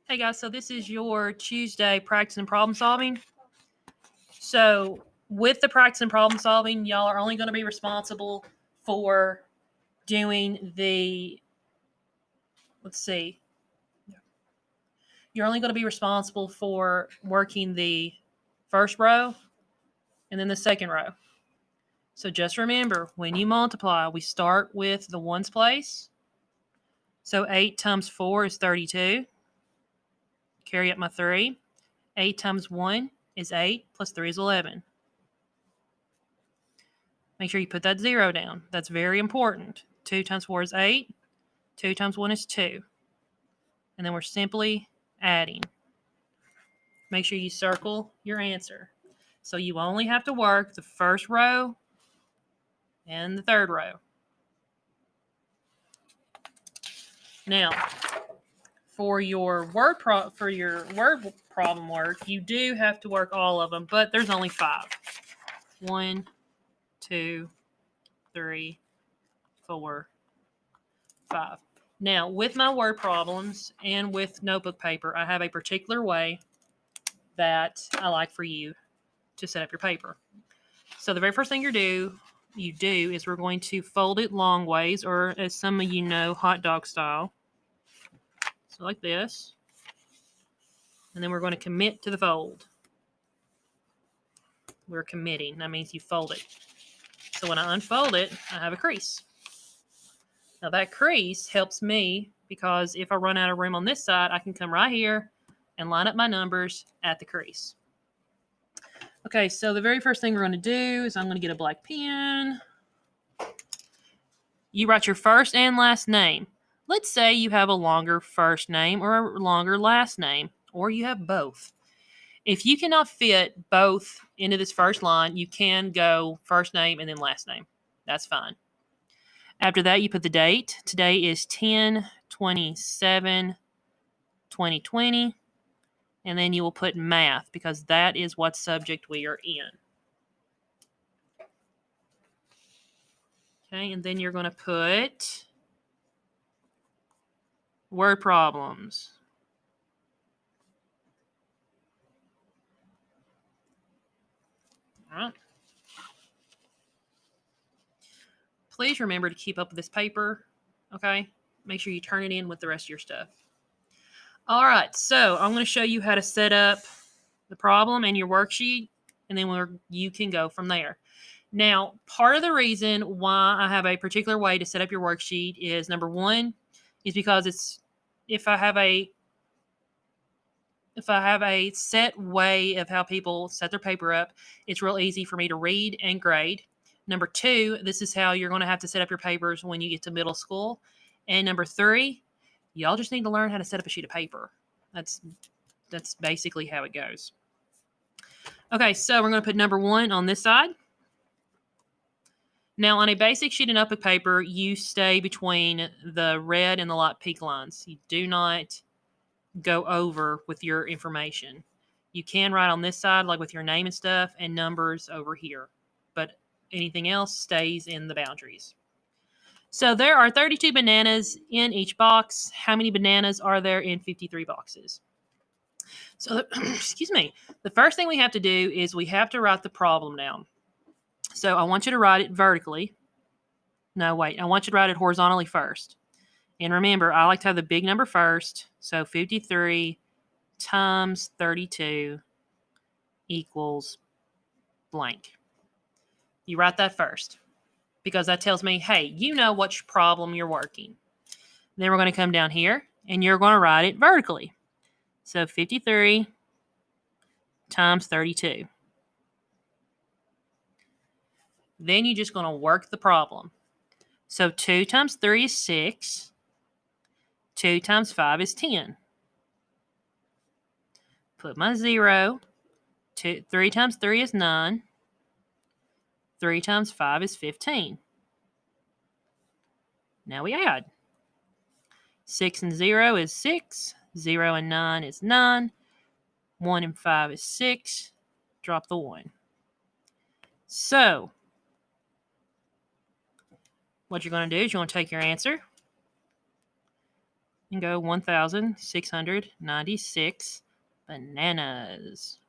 Hey guys, so this is your Tuesday practice and problem solving. So with the practice and problem solving, y'all are only going to be responsible for doing the, let's see, you're only going to be responsible for working the first row and then the second row. So just remember, when you multiply, we start with the ones place. So 8 times 4 is 32. Carry up my 3. 8 times 1 is 8, plus 3 is 11. Make sure you put that 0 down. That's very important. 2 times 4 is 8. 2 times 1 is 2. And then we're simply adding. Make sure you circle your answer. So you only have to work the first row and the third row. Now, for your word problem work, you do have to work all of them, but there's only 5. 1, 2, 3, 4, 5. Now, with my word problems and with notebook paper, I have a particular way that I like for you to set up your paper. So the very first thing you do is we're going to fold it long ways, or as some of you know, hot dog style. So like this. And then we're going to commit to the fold. We're committing. That means you fold it. So when I unfold it, I have a crease. Now that crease helps me because if I run out of room on this side, I can come right here and line up my numbers at the crease. Okay, so the very first thing we're going to do is I'm going to get a black pen. You write your first and last name. Let's say you have a longer first name or a longer last name, or you have both. If you cannot fit both into this first line, you can go first name and then last name. That's fine. After that, you put the date. Today is 10/27/2020. And then you will put math because that is what subject we are in. Okay, and then you're going to put word problems. All right. Please remember to keep up with this paper, okay? Make sure you turn it in with the rest of your stuff. All right, so I'm going to show you how to set up the problem and your worksheet, and then you can go from there. Now, part of the reason why I have a particular way to set up your worksheet is, number one, is because if I have a set way of how people set their paper up, it's real easy for me to read and grade. Number two, this is how you're going to have to set up your papers when you get to middle school. And number three, y'all just need to learn how to set up a sheet of paper. That's basically how it goes. Okay, so we're going to put number one on this side. Now, on a basic sheet of notebook paper, you stay between the red and the light pink lines. You do not go over with your information. You can write on this side, like with your name and stuff, and numbers over here. But anything else stays in the boundaries. So there are 32 bananas in each box. How many bananas are there in 53 boxes? So, excuse me. The first thing we have to do is we have to write the problem down. So I want you to write it vertically. No, wait. I want you to write it horizontally first. And remember, I like to have the big number first. So 53 times 32 equals blank. You write that first because that tells me, hey, you know which problem you're working. Then we're going to come down here and you're going to write it vertically. So 53 times 32. Then you're just going to work the problem. So 2 times 3 is 6. 2 times 5 is 10. Put my 0. 3 times 3 is 9. 3 times 5 is 15. Now we add. 6 and 0 is 6. 0 and 9 is 9. 1 and 5 is 6. Drop the 1. So, what you're going to do is you're going to take your answer and go 1,696 bananas.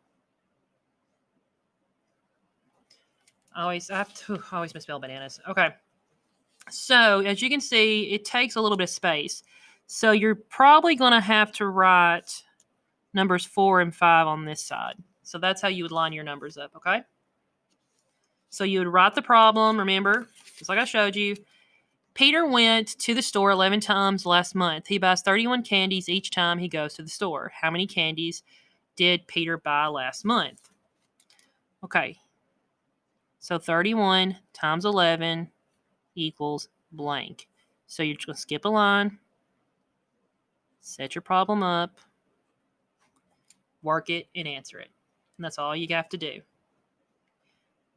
I have to always misspell bananas. Okay. So as you can see, it takes a little bit of space. So you're probably going to have to write numbers 4 and 5 on this side. So that's how you would line your numbers up, okay? So you would write the problem, remember, just like I showed you. Peter went to the store 11 times last month. He buys 31 candies each time he goes to the store. How many candies did Peter buy last month? Okay. So 31 times 11 equals blank. So you're just going to skip a line, set your problem up, work it, and answer it. And that's all you have to do.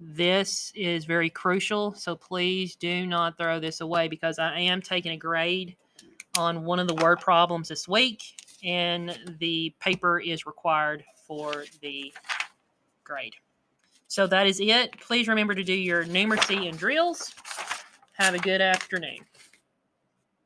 This is very crucial, so please do not throw this away because I am taking a grade on one of the word problems this week, and the paper is required for the grade. So that is it. Please remember to do your numeracy and drills. Have a good afternoon.